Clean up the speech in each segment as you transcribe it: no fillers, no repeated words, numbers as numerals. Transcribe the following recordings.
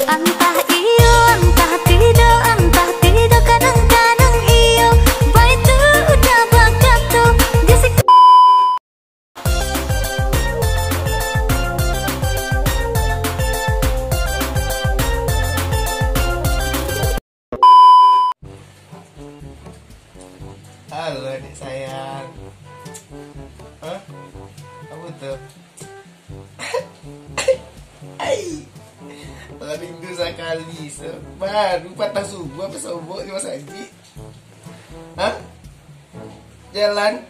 Entah iyo, entah tidak kadang-kadang iyo. Baik tu udah bakat tu gesik. Halo adik sayang. Hah? Kamu tuh Ai, rindu sekali. Baru patah subuh apa sobok di Mas Haji? Hah? Jalan?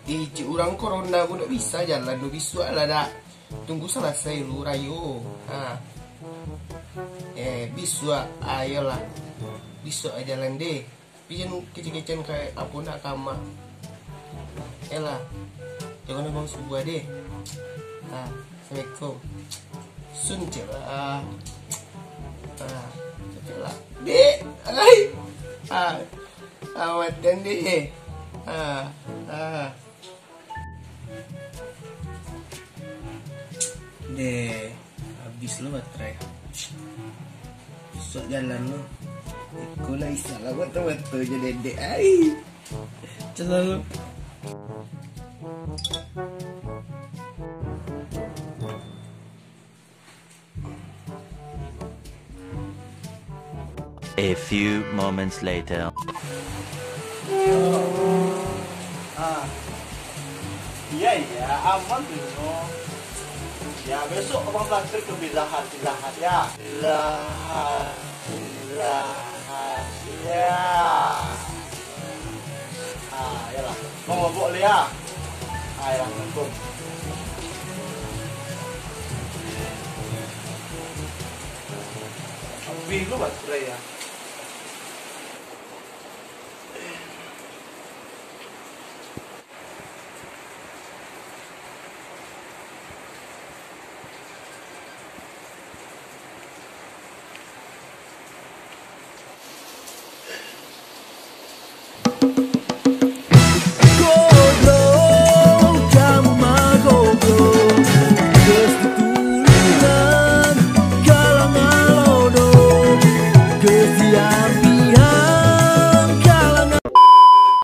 Iji orang corona aku udah bisa jalan, udah bisa lah dah. Tunggu selesai lu rayo. Bisa, ayolah. Bisa jalan deh. Pijan kecil-kecilan kayak apa nak kama. Elah, jangan ngomong subuh deh. Assalamualaikum. Sun celah. Celah. Dek, ai. Awatan deh. Deh, habis lu baterai. Besok jalan lu. Aku lah isalah betul-betul jadi dek. Ai. Celah lu. A few moments later. Iya, aman dulu. Ya besok abang traktir ke Pizza Hut ya. Ya. Yalah. Mau mabuk li ya. Ya, Assalamualaikum. Bingung baterai ya.